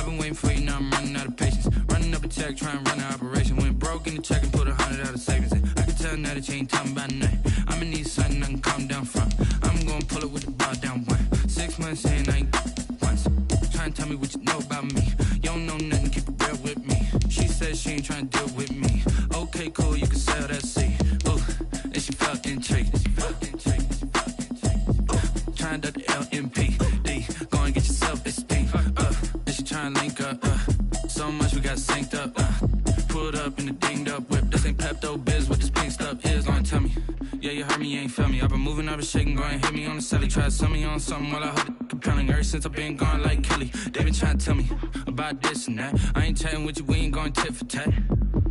been waiting for you, now I'm running out of patience. Running up a check, trying to run an operation. Went broke in the check and put 100 out of savings in. I can tell now that you ain't talking about nothing. I'ma need something I can calm down from. I'm gonna pull it with the bar down one. 6 months in, I ain't once. Trying to tell me what you know about me. You don't know nothing, keep it real with me. She said she ain't trying to deal with me. Okay, cool, you can sell that seat. Ooh, and she felt intrigued. Trying to the LMPD. Go and get yourself esteem. And she trying to link up. So much we got synced up. Pulled up in the dinged up whip. This ain't Pepto Biz, what this pink stuff is. Don't tell me. Yeah, you heard me, you ain't feel me. I've been moving, I've been shaking, go and hit me on the celly. Try to sell me on something while I hold it compelling. Ever since I've been gone like Kelly, they been trying to tell me about this and that. I ain't chatting with you, we ain't going tit for tat.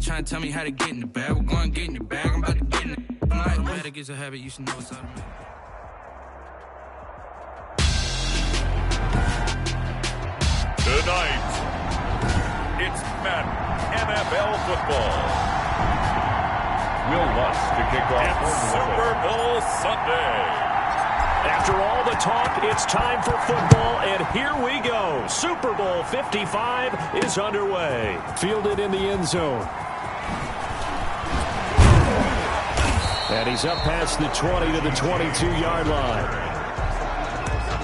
Trying to tell me how to get in the bag. We're going to get in the bag, I'm about to get in it. I'm like, man, it gets a habit, you should know what's up to me. Tonight, it's Madden NFL football. Will Lutz to kick off. It's Super Bowl Sunday. After all the talk, it's time for football, and here we go. Super Bowl 55 is underway. Fielded in the end zone. And he's up past the 20 to the 22-yard line.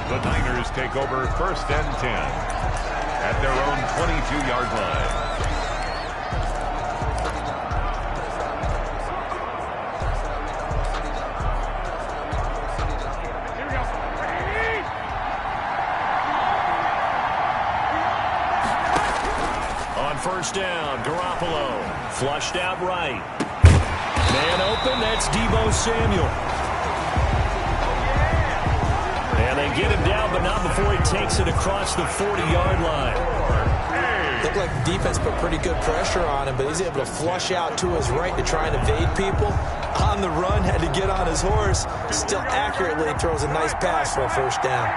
The Niners take over 1st and 10 at their own 22-yard line. First down, Garoppolo. Flushed out right. Man open, that's Deebo Samuel. And they get him down, but not before he takes it across the 40-yard line. Looked like the defense put pretty good pressure on him, but he's able to flush out to his right to try and evade people. On the run, had to get on his horse. Still accurately throws a nice pass for a first down.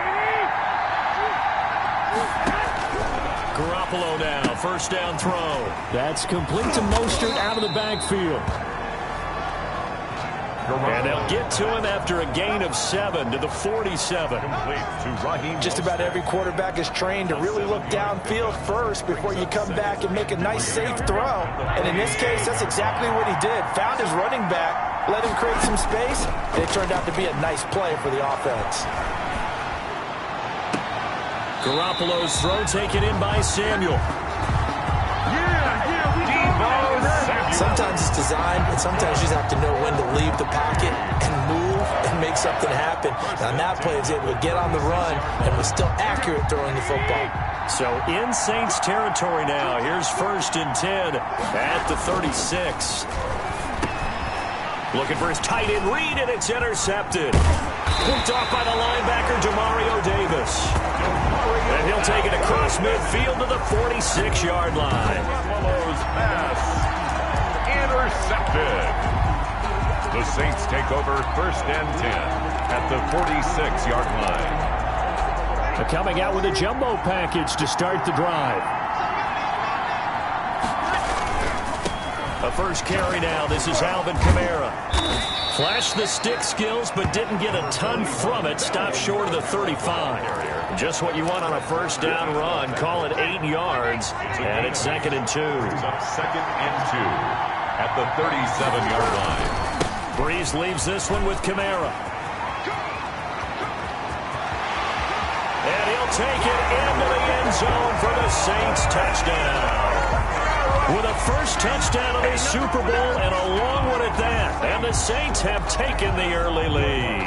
Garoppolo now, first down throw. That's complete to Mostert out of the backfield. And they'll get to him after a gain of 7 to the 47. Just about every quarterback is trained to really look downfield first before you come back and make a nice, safe throw. And in this case, that's exactly what he did. Found his running back, let him create some space, and it turned out to be a nice play for the offense. Garoppolo's throw taken in by Samuel. Sometimes it's designed, and sometimes you just have to know when to leave the pocket and move and make something happen. And on that play, he was able to get on the run and was still accurate throwing the football. So in Saints territory now. Here's 1st and 10 at the 36. Looking for his tight end read, and it's intercepted. Picked off by the linebacker, Demario Davis. And he'll take it across midfield to the 46-yard line. Buffalo's pass intercepted. The Saints take over 1st and 10 at the 46-yard line. They're coming out with a jumbo package to start the drive. A first carry now. This is Alvin Kamara. Flashed the stick skills, but didn't get a ton from it. Stopped short of the 35. Just what you want on a first down run. Call it 8 yards, and it's 2nd and 2. 2nd and 2 at the 37-yard line. Breeze leaves this one with Kamara. And he'll take it into the end zone for the Saints touchdown. With a first touchdown of the Super Bowl and a long one at that. And the Saints have taken the early lead.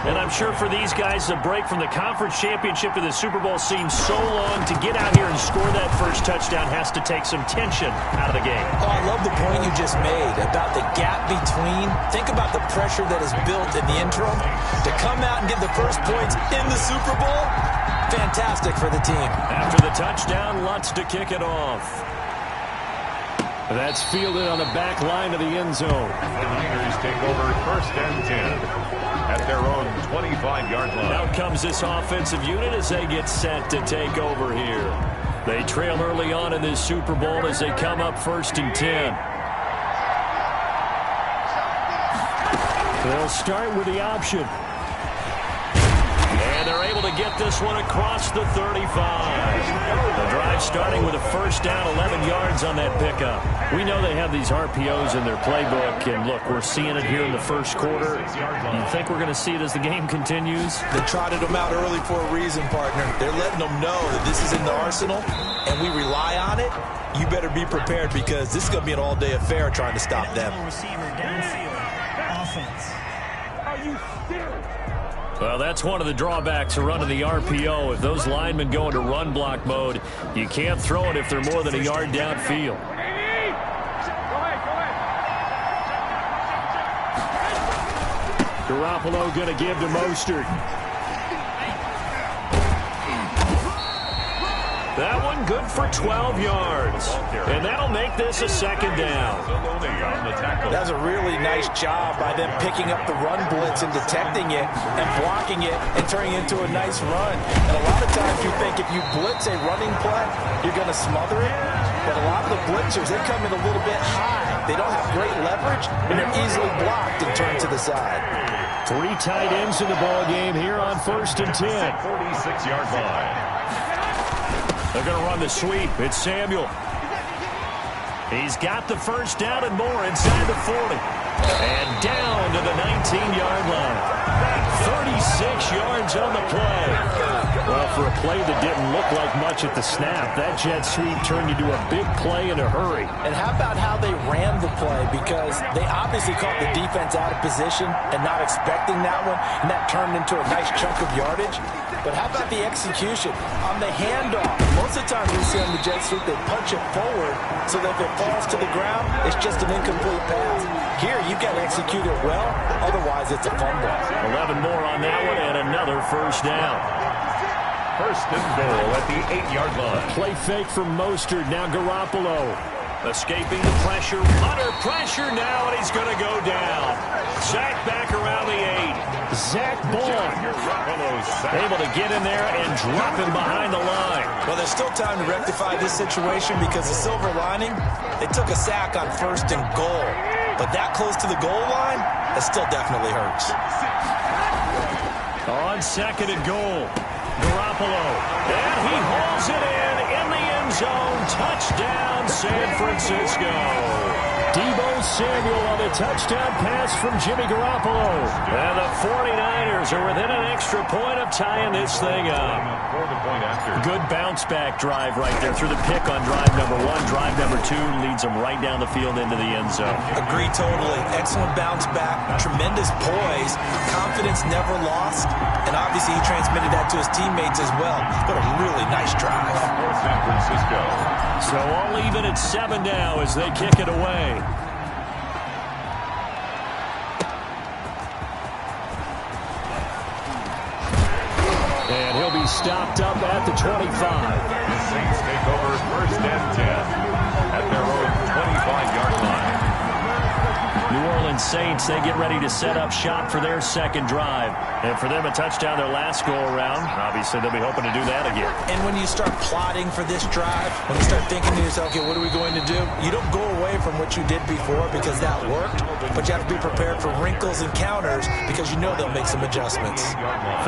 And I'm sure for these guys, the break from the conference championship to the Super Bowl seems so long. To get out here and score that first touchdown has to take some tension out of the game. Oh, I love the point you just made about the gap between. Think about the pressure that is built in the interim. To come out and get the first points in the Super Bowl, fantastic for the team. After the touchdown, Lutz to kick it off. That's fielded on the back line of the end zone. The Niners take over 1st and 10 at their own 25-yard line. Out comes this offensive unit as they get set to take over here. They trail early on in this Super Bowl as they come up 1st and 10. They'll start with the option. And they're able to get this one across the 35. The drive starting with a first down, 11 yards on that pickup. We know they have these RPOs in their playbook, and look, we're seeing it here in the first quarter. You think we're going to see it as the game continues? They trotted them out early for a reason, partner. They're letting them know that this is in the arsenal, and we rely on it. You better be prepared because this is going to be an all-day affair trying to stop them. Well, that's one of the drawbacks of running the RPO. If those linemen go into run block mode, you can't throw it if they're more than a yard downfield. Garoppolo going to give to Mostert. That one good for 12 yards. And that'll make this a second down. That's a really nice job by them picking up the run blitz and detecting it and blocking it and turning it into a nice run. And a lot of times you think if you blitz a running play, you're going to smother it. But a lot of the blitzers, they come in a little bit high. They don't have great leverage, and they're easily blocked and turned to the side. 3 tight ends in the ball game here on 1st and 10. 46-yard line. They're going to run the sweep. It's Samuel. He's got the first down and more inside the 40. And down to the 19-yard line. 36 yards on the play. Well, for a play that didn't look like much at the snap, that jet sweep turned into a big play in a hurry. And how about how they ran the play? Because they obviously caught the defense out of position and not expecting that one, and that turned into a nice chunk of yardage. But how about the execution? On the handoff, most of the time you see on the jet sweep, they punch it forward so that if it falls to the ground, it's just an incomplete pass. Here, you got to execute it well, otherwise it's a fumble. 11 more on that one and another first down. First and goal at the 8-yard line. Play fake from Mostert, now Garoppolo. Escaping the pressure, under pressure now, and he's going to go down. Sacked back around the 8. Zach Ball able to get in there and drop him behind the line. Well, there's still time to rectify this situation because the silver lining, they took a sack on 1st and goal. But that close to the goal line, that still definitely hurts. On 2nd and goal, Garoppolo. And he holds it in the end zone. Touchdown, San Francisco. Deebo Samuel on the touchdown pass from Jimmy Garoppolo. And the 49ers are within an extra point of tying this thing up. Good bounce-back drive right there through the pick on drive number 1. Drive number 2 leads them right down the field into the end zone. Agree totally. Excellent bounce-back, tremendous poise, confidence never lost, and obviously he transmitted that to his teammates as well. What a really nice drive. San Francisco. So all even at 7 now as they kick it away. And he'll be stopped up at the 25. The Saints take over 1st and 10 at their own 25-yard line. New Orleans Saints, they get ready to set up shop for their second drive. And for them, a touchdown their last go-around. Obviously, they'll be hoping to do that again. And when you start plotting for this drive, when you start thinking to yourself, okay, what are we going to do? You don't go away from what you did before because that worked, but you have to be prepared for wrinkles and counters because you know they'll make some adjustments.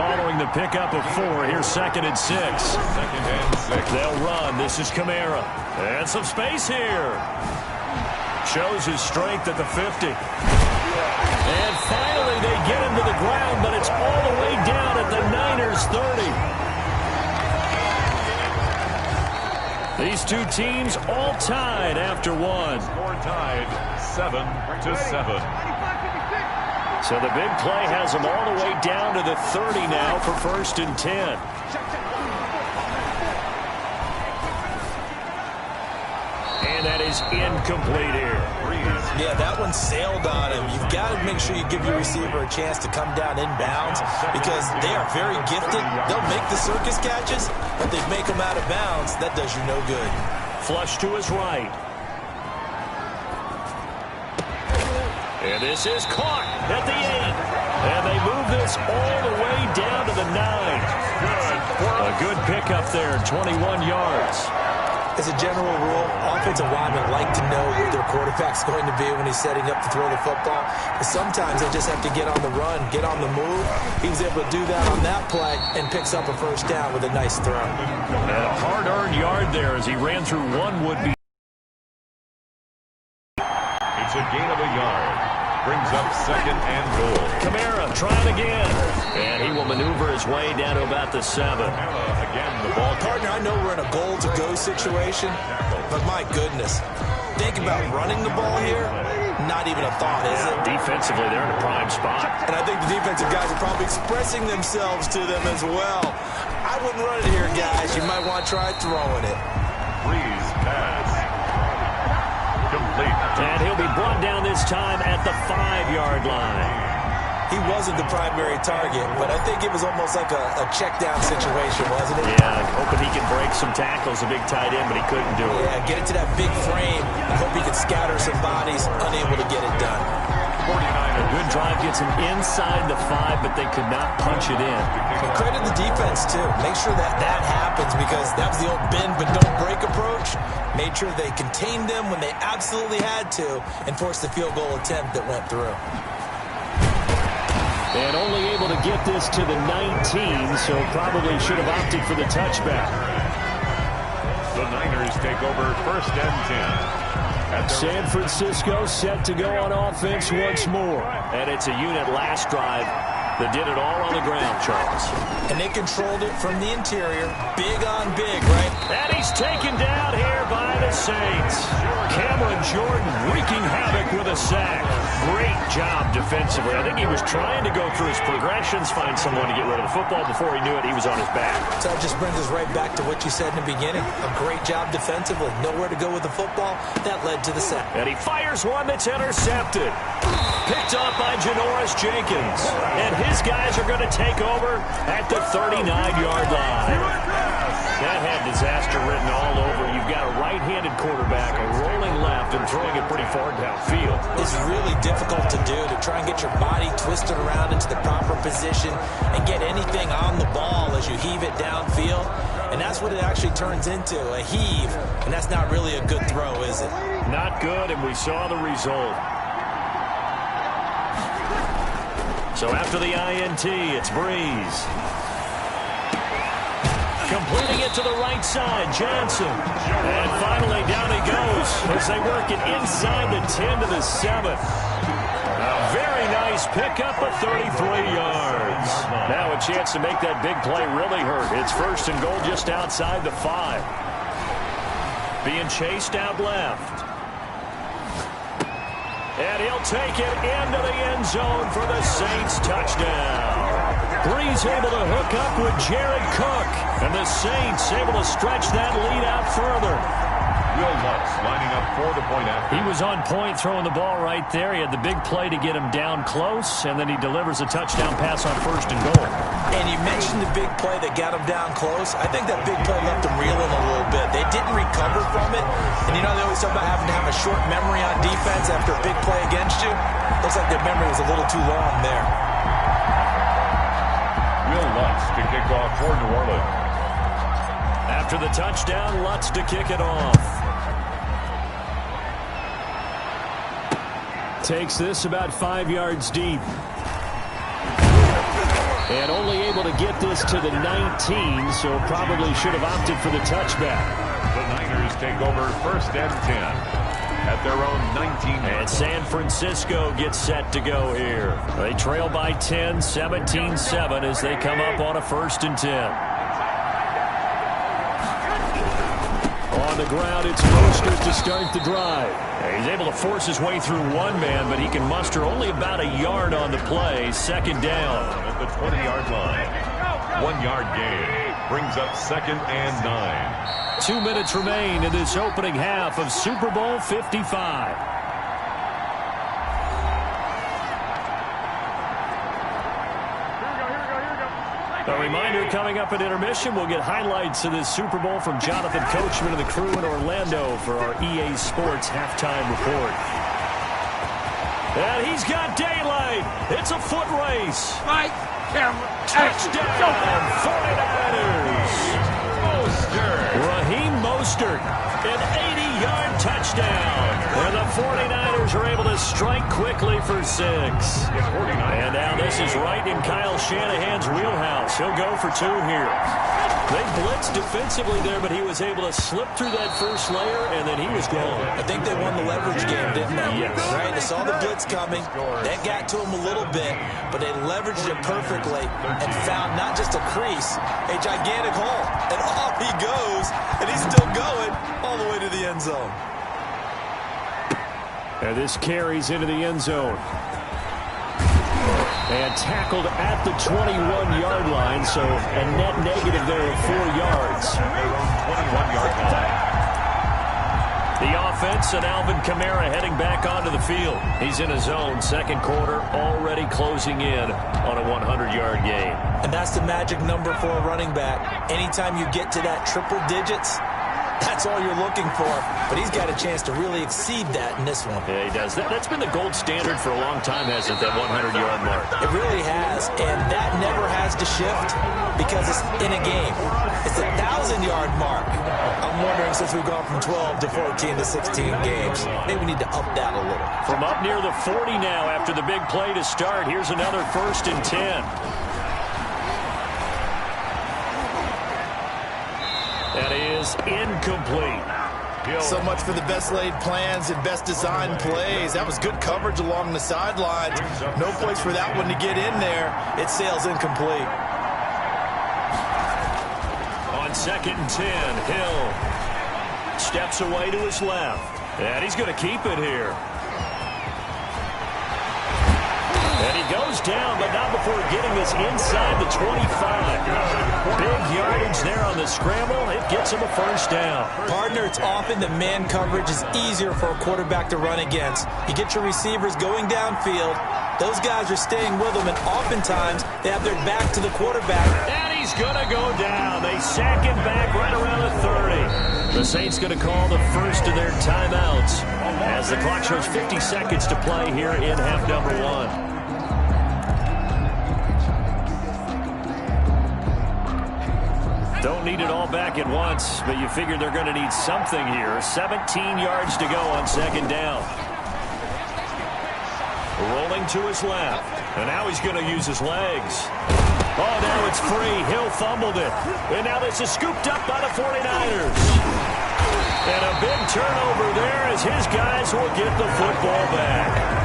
Following the pickup of 4, here's 2nd and 6. 2nd and 6. They'll run. This is Kamara. And some space here. Shows his strength at the 50. And finally they get him to the ground, but it's all the way down at the Niners 30. These two teams all tied after 1. Score tied 7-7. So the big play has them all the way down to the 30 now for 1st and 10. And that is incomplete here. Yeah, that one sailed on him. You've got to make sure you give your receiver a chance to come down inbounds because they are very gifted. They'll make the circus catches, but they make them out of bounds. That does you no good. Flush to his right. And this is caught at the 8. And they move this all the way down to the 9. A good pickup there, 21 yards. As a general rule, offensive linemen like to know where their quarterback's going to be when he's setting up to throw the football. But sometimes they just have to get on the run, get on the move. He was able to do that on that play and picks up a first down with a nice throw. And a hard-earned yard there as he ran through one would-be. It's a gain of a yard. Brings up second and goal. Kamara trying again. And he will maneuver his way down to about the 7. Again, the ball. Partner, I know we're in a goal-to-go situation, but my goodness. Think about running the ball here. Not even a thought, is it? Defensively, they're in a prime spot. And I think the defensive guys are probably expressing themselves to them as well. I wouldn't run it here, guys. You might want to try throwing it. Breeze pass. Complete. And he'll be brought down this time at the 5-yard line. He wasn't the primary target, but I think it was almost like a check-down situation, wasn't it? Yeah, hoping he can break some tackles, a big tight end, but he couldn't do it. Yeah, get it to that big frame. I hope he could scatter some bodies, unable to get it done. 49. A good drive gets him inside the 5, but they could not punch it in. And credit the defense, too. Make sure that happens because that was the old bend but don't break approach. Made sure they contained them when they absolutely had to and forced the field goal attempt that went through. And only able to get this to the 19, so probably should have opted for the touchback. The Niners take over first and 10. San Francisco set to go on offense once more. And it's a unit last drive that did it all on the ground, Charles. And they controlled it from the interior. Big on big, right? And he's taken down here by the Saints. Cameron Jordan wreaking havoc with a sack. Great job defensively. I think he was trying to go through his progressions, find someone to get rid of the football. Before he knew it, he was on his back. So that just brings us right back to what you said in the beginning. A great job defensively. Nowhere to go with the football. That led to the sack. And he fires one that's intercepted. Picked up by Janoris Jenkins. And his guys are going to take over at the 39-yard line. That had disaster written all over. You've got a right-handed quarterback, a rolling left, and throwing it pretty far downfield. It's really difficult to do, to try and get your body twisted around into the proper position and get anything on the ball as you heave it downfield. And that's what it actually turns into, a heave. And that's not really a good throw, is it? Not good, and we saw the result. So after the INT, it's Breeze. Completing it to the right side, Johnson. And finally, down he goes as they work it inside the 10 to the 7. A very nice pickup of 33 yards. Now a chance to make that big play really hurt. It's first and goal just outside the 5. Being chased out left. And he'll take it into the end zone for the Saints touchdown. Breeze able to hook up with Jared Cook. And the Saints able to stretch that lead out further. Will Lutz lining up for the point after. He was on point throwing the ball right there. He had the big play to get him down close, and then he delivers a touchdown pass on first and goal. And you mentioned the big play that got him down close. I think that big play left him reeling a little bit. They didn't recover from it. And you know they always talk about having to have a short memory on defense after a big play against you. Looks like their memory was a little too long there. Will Lutz to kick off for New Orleans. After the touchdown, Lutz to kick it off. Takes this about 5 yards deep. And only able to get this to the 19, so probably should have opted for the touchback. The Niners take over first and 10 at their own 19. And San Francisco gets set to go here. They trail by 10, 17-7 as they come up on a first and 10. On the ground, it's Mostert to start the drive. He's able to force his way through one man, but he can muster only about a yard on the play. Second down. At the 20-yard line. 1 yard gain. Brings up second and 9. 2 minutes remain in this opening half of Super Bowl 55. A reminder, coming up at intermission, we'll get highlights of this Super Bowl from Jonathan Coachman and the crew in Orlando for our EA Sports halftime report. And he's got daylight. It's a foot race. Mike, camera, touchdown, 49ers. Mostert. Raheem Mostert Mostert. An 80-yard touchdown. And the 49ers are able to strike quickly for 6. And now this is right in Kyle Shanahan's wheelhouse. He'll go for 2 here. They blitzed defensively there, but he was able to slip through that first layer, and then he was gone. I think they won the leverage game, didn't they? Yes. Right? They saw the blitz coming. That got to him a little bit, but they leveraged it perfectly and found not just a crease, a gigantic hole. And off he goes, and he's still going all the way to the end zone. And this carries into the end zone. And tackled at the 21-yard line, so a net negative there of 4 yards. 21-yard line. The offense and Alvin Kamara heading back onto the field. He's in his own second quarter, already closing in on a 100-yard game. And that's the magic number for a running back. Anytime you get to that triple digits, that's all you're looking for. But he's got a chance to really exceed that in this one. Yeah, he does. That's been the gold standard for a long time, hasn't it, that 100-yard mark? It really has, and that never has to shift because it's in a game. It's a 1,000-yard mark. I'm wondering, since we've gone from 12 to 14 to 16 games, maybe we need to up that a little. From up near the 40 now after the big play to start, here's another 1st and 10. That is incomplete. So much for the best laid plans and best designed plays. That was good coverage along the sidelines. No place for that one to get in there. It sails incomplete. On 2nd and 10, Hill steps away to his left. And he's going to keep it here. And he goes down, but not before getting this inside the 25. Big yardage there on the scramble. It gets him a 1st down. Partner, it's often the man coverage is easier for a quarterback to run against. You get your receivers going downfield. Those guys are staying with them, and oftentimes they have their back to the quarterback. And he's going to go down. They sack him back right around the 30. The Saints going to call the first of their timeouts as the clock shows 50 seconds to play here in half number 1. Don't need it all back at once, but you figure they're going to need something here. 17 yards to go on 2nd down. Rolling to his left, and now he's going to use his legs. Oh, now it's free. Hill fumbled it. And now this is scooped up by the 49ers. And a big turnover there as his guys will get the football back.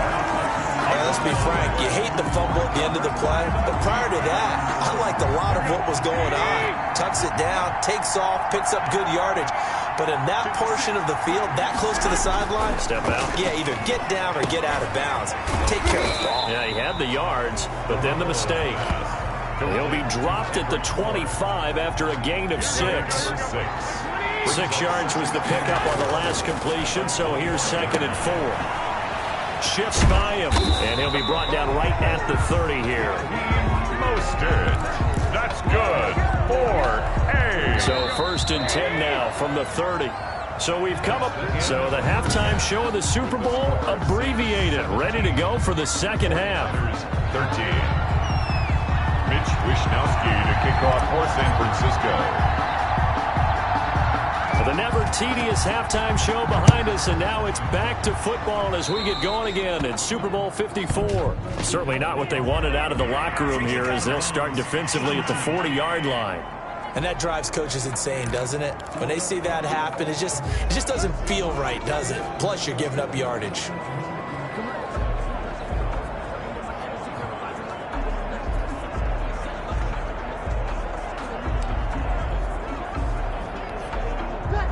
Let's be frank, you hate the fumble at the end of the play, but prior to that, I liked a lot of what was going on. Tucks it down, takes off, picks up good yardage. But in that portion of the field, that close to the sideline, step out. Yeah, either get down or get out of bounds. Take care of the ball. Yeah, he had the yards, but then the mistake. He'll be dropped at the 25 after a gain of 6. 6 yards was the pickup on the last completion, so here's 2nd and 4. Shifts by him, and he'll be brought down right at the 30 here. Mostert. That's good. 4-8. So 1st and 10 now from the 30. So we've come up. So the halftime show of the Super Bowl abbreviated, ready to go for the 2nd half. 13. Mitch Wishnowsky to kick off for San Francisco. The never tedious halftime show behind us, and now it's back to football as we get going again in Super Bowl 54. Certainly not what they wanted out of the locker room here as they'll start defensively at the 40-yard line. And that drives coaches insane, doesn't it? When they see that happen, it just doesn't feel right, does it? Plus, you're giving up yardage.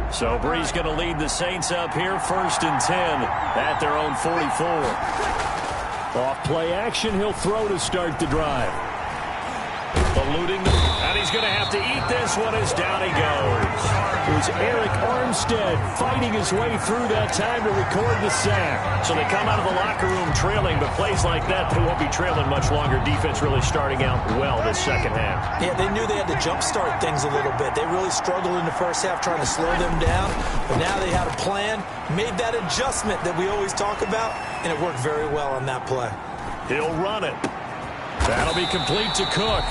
So Brees going to lead the Saints up here, 1st and 10 at their own 44. Off play action, he'll throw to start the drive. Eluding them, and he's going to have to eat this one as down he goes. It was Eric Armstead fighting his way through that time to record the sack. So they come out of the locker room trailing, but plays like that, they won't be trailing much longer. Defense really starting out well this 2nd half. Yeah, they knew they had to jumpstart things a little bit. They really struggled in the 1st half trying to slow them down, but now they had a plan, made that adjustment that we always talk about, and it worked very well on that play. He'll run it. That'll be complete to Cook.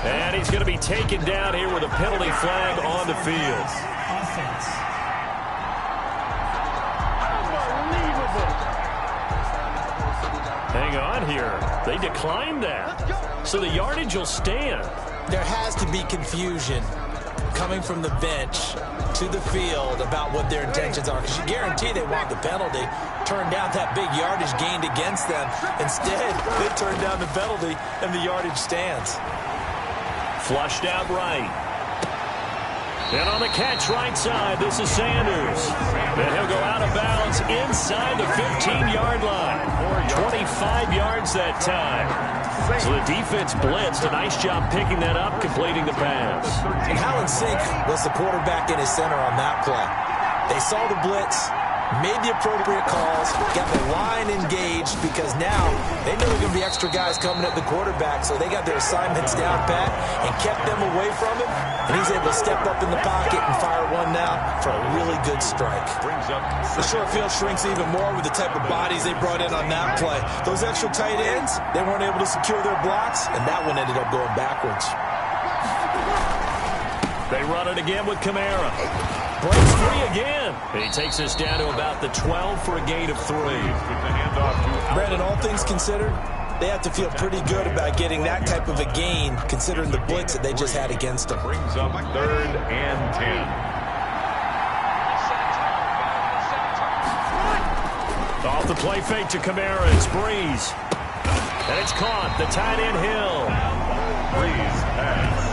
And he's going to be taken down here with a penalty flag on the field. offense. Hang on here. They declined that. So the yardage will stand. There has to be confusion coming from the bench to the field about what their intentions are, because you guarantee they want the penalty. Turn down that big yardage gained against them. Instead, they turn down the penalty, and the yardage stands. Flushed out right. And on the catch right side, this is Sanders. And he'll go out of bounds inside the 15-yard line. 25 yards that time. So the defense blitzed. A nice job picking that up, completing the pass. And how in sync was the quarterback in his center on that play? They saw the blitz, made the appropriate calls, got the line engaged, because now they know there are going to be extra guys coming at the quarterback, so they got their assignments down pat and kept them away from him, and he's able to step up in the pocket and fire one now for a really good strike. The short field shrinks even more with the type of bodies they brought in on that play. Those extra tight ends, they weren't able to secure their blocks, and that one ended up going backwards. They run it again with Kamara. Breaks free again. And he takes us down to about the 12 for a gain of 3. Brandon, all things considered, they have to feel pretty good about getting that type of a gain, considering the blitz that they just had against them. Brings up 3rd and 10. Off the play fake to Kamara. It's Breeze. And it's caught. The tight end Hill. Breeze pass.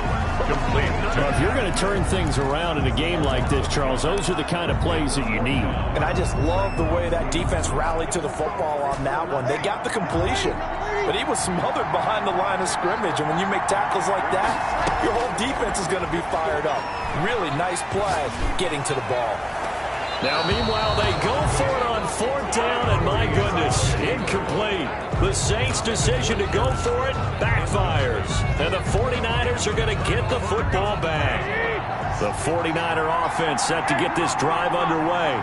Complete. Well, if you're going to turn things around in a game like this, Charles, those are the kind of plays that you need. And I just love the way that defense rallied to the football on that one. They got the completion, but he was smothered behind the line of scrimmage. And when you make tackles like that, your whole defense is going to be fired up. Really nice play getting to the ball. Now, meanwhile, they go for it on 4th down, and my goodness, incomplete. The Saints' decision to go for it backfires, and the 49ers are going to get the football back. The 49er offense set to get this drive underway.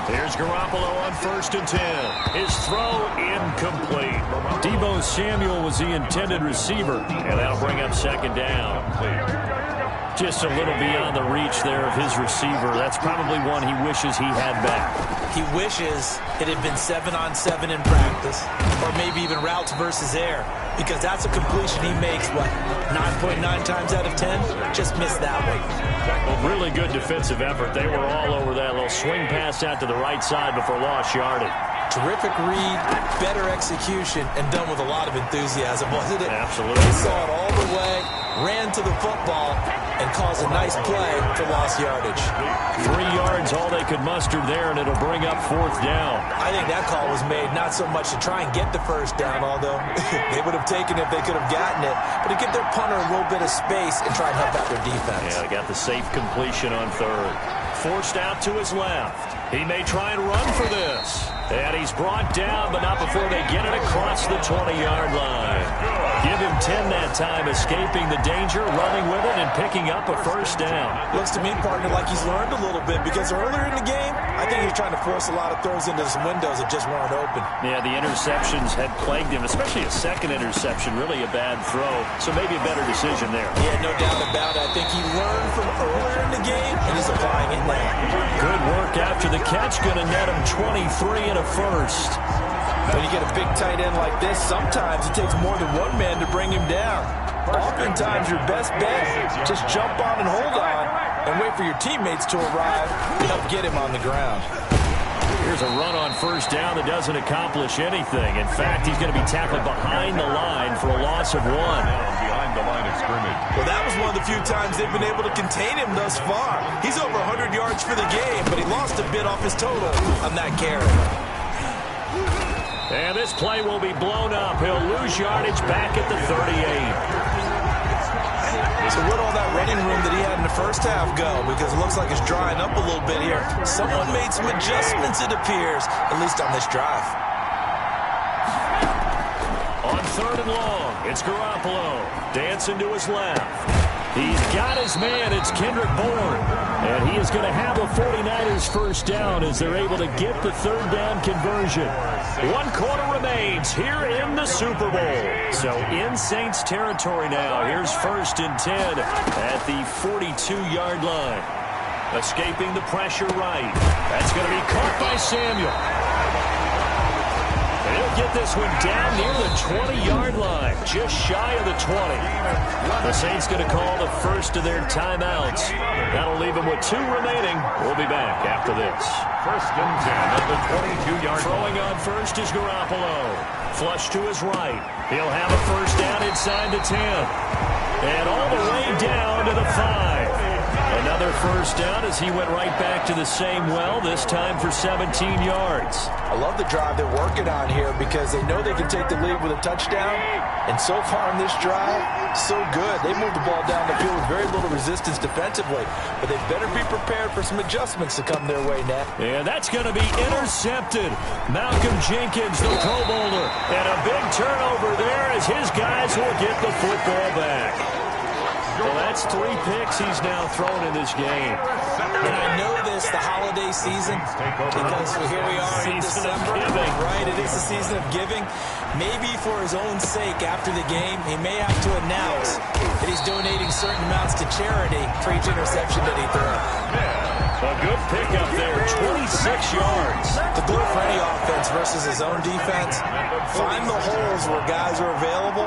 Here's Garoppolo on 1st and 10. His throw incomplete. Deebo Samuel was the intended receiver, and that'll bring up 2nd down. Just a little beyond the reach there of his receiver. That's probably one he wishes he had back. He wishes it had been 7-on-7 in practice, or maybe even routes versus air, because that's a completion he makes, what, 9.9 times out of 10? Just missed that one. Well, really good defensive effort. They were all over that little swing pass out to the right side before lost yardage. Terrific read, better execution, and done with a lot of enthusiasm, wasn't it? Absolutely. They saw it all the way, ran to the football, and caused a nice play for lost yardage. 3 yards, all they could muster there, and it'll bring up 4th down. I think that call was made not so much to try and get the 1st down, although they would have taken it if they could have gotten it, but to give their punter a little bit of space and try and help out their defense. Yeah, they got the safe completion on 3rd. Forced out to his left. He may try and run for this. And he's brought down, but not before they get it across the 20-yard line. Give him 10 that time, escaping the danger, running with it, and picking up a 1st down. Looks to me, partner, like he's learned a little bit, because earlier in the game, I think he was trying to force a lot of throws into some windows that just weren't open. Yeah, the interceptions had plagued him, especially a 2nd interception, really a bad throw. So maybe a better decision there. Yeah, no doubt about it. I think he learned from earlier in the game, and he's applying it now. Good work after the catch, going to net him 23 and a 1st. When you get a big tight end like this, sometimes it takes more than one man to bring him down. Oftentimes, your best bet, just jump on and hold on and wait for your teammates to arrive to help get him on the ground. Here's a run on 1st down that doesn't accomplish anything. In fact, he's going to be tackled behind the line for a loss of 1. Behind the line of scrimmage. Well, that was one of the few times they've been able to contain him thus far. He's over 100 yards for the game, but he lost a bit off his total on that carry. And this play will be blown up. He'll lose yardage back at the 38. So where'd all that running room that he had in the 1st half go? Because it looks like it's drying up a little bit here. Someone made some adjustments, it appears, at least on this drive. On 3rd and long, it's Garoppolo dancing to his left. He's got his man. It's Kendrick Bourne. And he is going to have a 49ers 1st down as they're able to get the 3rd down conversion. 1 quarter remains here in the Super Bowl. So in Saints territory now. Here's 1st and 10 at the 42-yard line. Escaping the pressure right. That's going to be caught by Samuel. He'll get this one down near the 20-yard line, just shy of the 20. The Saints going to call the first of their timeouts. That'll leave them with 2 remaining. We'll be back after this. First and 10 at the 22-yard line. Throwing on first is Garoppolo. Flush to his right. He'll have a first down inside the 10. And all the way down to the 5. Another first down as he went right back to the same well, this time for 17 yards. I love the drive they're working on here because they know they can take the lead with a touchdown. And so far in this drive, so good. They moved the ball down the field with very little resistance defensively. But they better be prepared for some adjustments to come their way now. And that's going to be intercepted. Malcolm Jenkins, the Pro Bowler. And a big turnover there as his guys will get the football back. Well, that's 3 picks he's now thrown in this game. And I know this, the holiday season, because here we are in December. Right, it is the season of giving. Maybe for his own sake, after the game, he may have to announce that he's donating certain amounts to charity for each interception that he throws. A good pickup there, 26 yards. The glue for any offense versus his own defense, find the holes where guys are available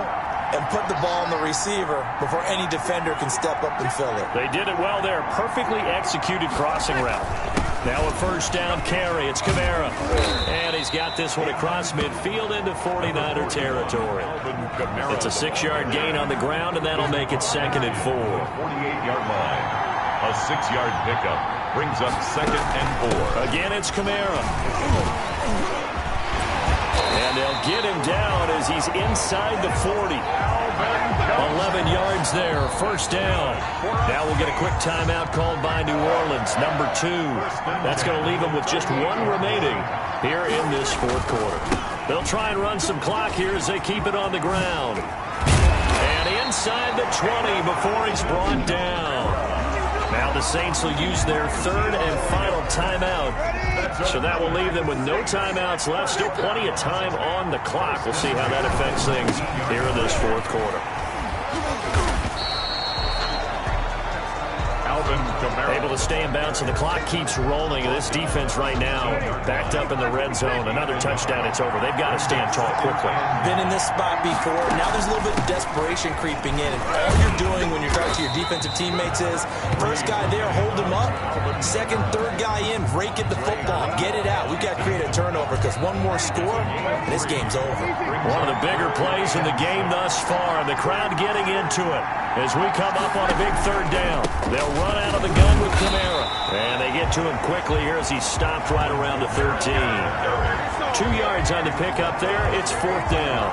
and put the ball on the receiver before any defender can step up and fill it. They did it well there. Perfectly executed crossing route. Now a first down carry. It's Kamara. And he's got this one across midfield into 49er territory. It's a 6-yard gain on the ground, and that'll make it 2nd and 4. 48-yard line. A 6-yard pickup brings up 2nd and 4. Again, it's Kamara. And they'll get him down as he's inside the 40. 11 yards there, first down. Now we'll get a quick timeout called by New Orleans, number 2. That's going to leave them with just 1 remaining here in this 4th quarter. They'll try and run some clock here as they keep it on the ground. And inside the 20 before he's brought down. Now the Saints will use their 3rd and final timeout. So that will leave them with no timeouts left. Still plenty of time on the clock. We'll see how that affects things here in this 4th quarter. Able to stay in bounds, and the clock keeps rolling. And this defense right now backed up in the red zone. Another touchdown, it's over. They've got to stand tall quickly. Been in this spot before. Now there's a little bit of desperation creeping in. And all you're doing when you're talking to your defensive teammates is, first guy there, hold him up. Second, third guy in, rake at the football. Get it out. We've got to create a turnover because one more score, and this game's over. One of the bigger plays in the game thus far. The crowd getting into it as we come up on a big 3rd down. They'll run out of the gun with Kamara. And they get to him quickly here as he stopped right around the 13. 2 yards on the pickup there. It's 4th down.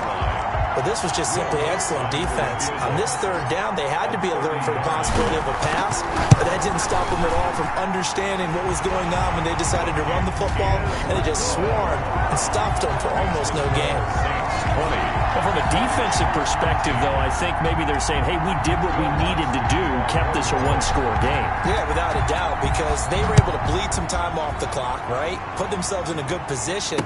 But this was just simply excellent defense. On this 3rd down, they had to be alert for the possibility of a pass, but that didn't stop them at all from understanding what was going on when they decided to run the football, and they just swarmed and stopped them for almost no gain. Well, from a defensive perspective, though, I think maybe they're saying, hey, we did what we needed to do, kept this a 1-score game. Yeah, without a doubt, because they were able to bleed some time off the clock, right? Put themselves in a good position,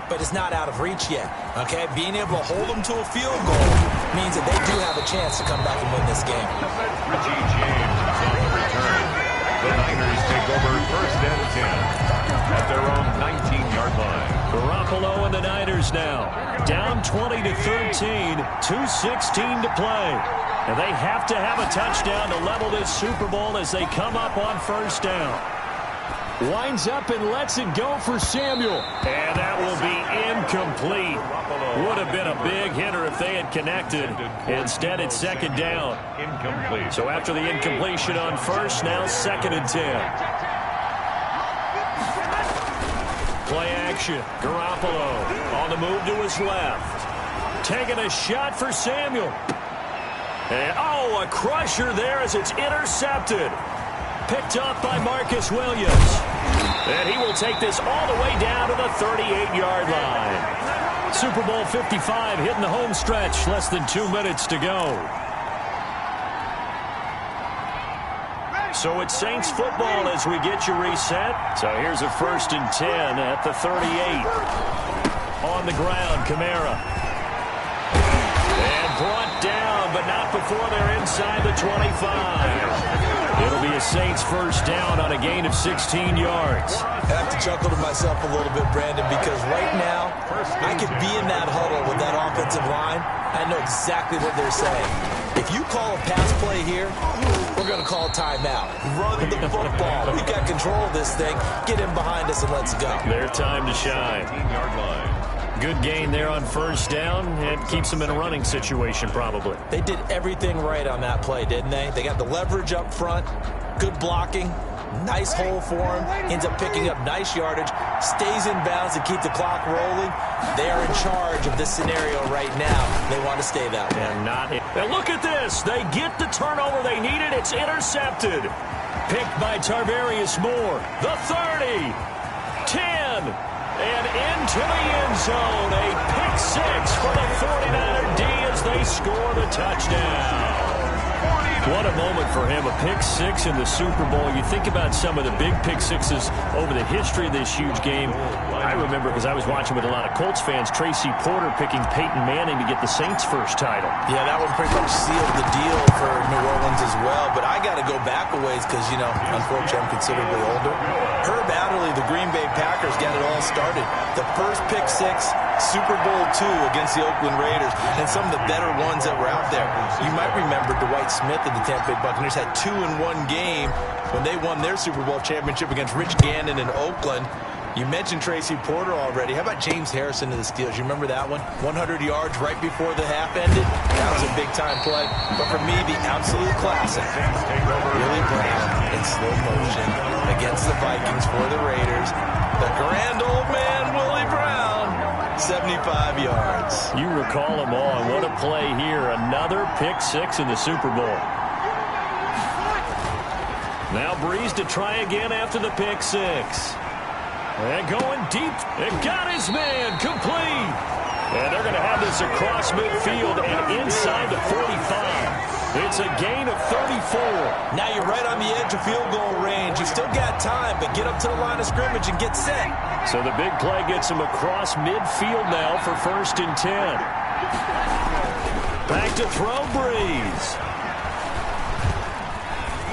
but it's not out of reach yet, okay? Being able to hold them to a field goal means that they do have a chance to come back and win this game. Richie James is on the return. The Niners take over 1st and 10 at their own 19-yard line. Garoppolo and the Niners now. Down 20-13, 2:16 to play. And they have to have a touchdown to level this Super Bowl as they come up on 1st down. Winds up and lets it go for Samuel. And that will be incomplete. Would have been a big hitter if they had connected. Instead, it's 2nd down. Incomplete. So after the incompletion on 1st, now 2nd and 10. Play action. Garoppolo on the move to his left. Taking a shot for Samuel. And, oh, a crusher there as it's intercepted. Picked up by Marcus Williams. And he will take this all the way down to the 38-yard line. Super Bowl 55 hitting the home stretch. Less than 2 minutes to go. So it's Saints football as we get you reset. So here's a 1st and 10 at the 38. On the ground, Kamara. And brought down, but but not before they're inside the 25. It'll be a Saints first down on a gain of 16 yards. I have to chuckle to myself a little bit, Brandon, because right now I could be in that huddle with that offensive line. I know exactly what they're saying. If you call a pass play here, we're going to call timeout. Run the football. We've got control of this thing. Get in behind us and let's go. Their time to shine. 15-yard line. Good gain there on first down. It keeps them in a running situation probably. They did everything right on that play, didn't they? They got the leverage up front, good blocking, nice hole for him, ends up picking up nice yardage, stays in bounds to keep the clock rolling. They are in charge of this scenario right now. They want to stay that way. And look at this. They get the turnover they needed. It's intercepted. Picked by Tarvarius Moore. The 30. 10. And into the end zone. A pick six for the 49er D as they score the touchdown. What a moment for him. A pick six in the Super Bowl. You think about some of the big pick sixes over the history of this huge game. I remember, because I was watching with a lot of Colts fans, Tracy Porter picking Peyton Manning to get the Saints' first title. Yeah, that one pretty much sealed the deal for New Orleans as well. But I got to go back a ways because, you know, unfortunately I'm considerably older. Herb Adderley, the Green Bay Packers, got it all started. The first pick six, Super Bowl II against the Oakland Raiders, and some of the better ones that were out there. You might remember Dwight Smith of the Tampa Bay Buccaneers had 2 in one game when they won their Super Bowl championship against Rich Gannon in Oakland. You mentioned Tracy Porter already. How about James Harrison of the Steelers? You remember that one? 100 yards right before the half ended. That was a big-time play. But for me, the absolute classic, Willie Brown in slow motion against the Vikings for the Raiders. The grand old man, Willie Brown, 75 yards. You recall them all. What a play here. Another pick six in the Super Bowl. Now Breeze to try again after the pick six. And going deep. It got his man complete. And they're going to have this across midfield and inside the 45. It's a gain of 34. Now you're right on the edge of field goal range. You've still got time, but get up to the line of scrimmage and get set. So the big play gets him across midfield now for 1st and 10. Back to throw Breeze.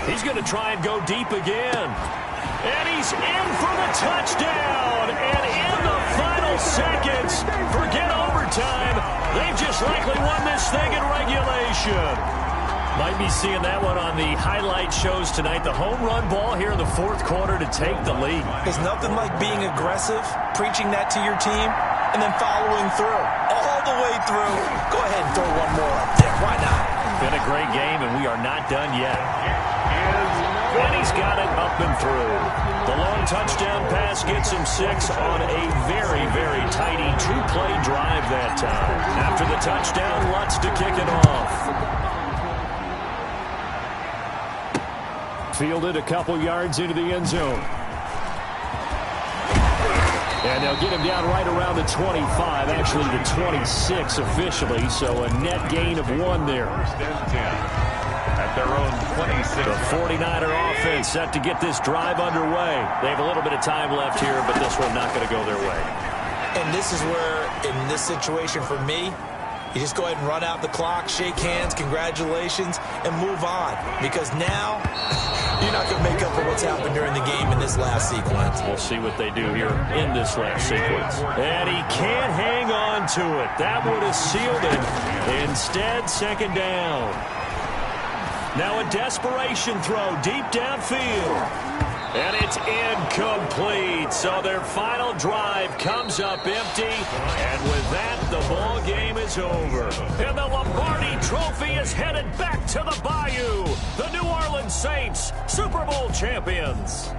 He's going to try and go deep again. And he's in for the touchdown. And in the final seconds, forget overtime. They've just likely won this thing in regulation. Might be seeing that one on the highlight shows tonight. The home run ball here in the 4th quarter to take the lead. There's nothing like being aggressive, preaching that to your team, and then following through. All the way through. Go ahead and throw one more up there. Why not? Been a great game, and we are not done yet. And he's got it up and through. The long touchdown pass gets him 6 on a very, very tidy 2-play drive that time. After the touchdown, Lutz to kick it off. Fielded a couple yards into the end zone. And they'll get him down right around the 25, actually the 26 officially, so a net gain of 1 there. At their own 26. The 49er offense set to get this drive underway. They have a little bit of time left here, but this one not going to go their way. And this is where, in this situation for me, you just go ahead and run out the clock, shake hands, congratulations, and move on. Because now, you're not going to make up for what's happened during the game in this last sequence. We'll see what they do here in this last sequence. And he can't hang on to it. That would have sealed it. Instead, 2nd down. Now a desperation throw deep downfield. And it's incomplete. So their final drive comes up empty. And with that, the ball game is over. And the Lombardi Trophy is headed back to the Bayou. The New Orleans Saints, Super Bowl champions.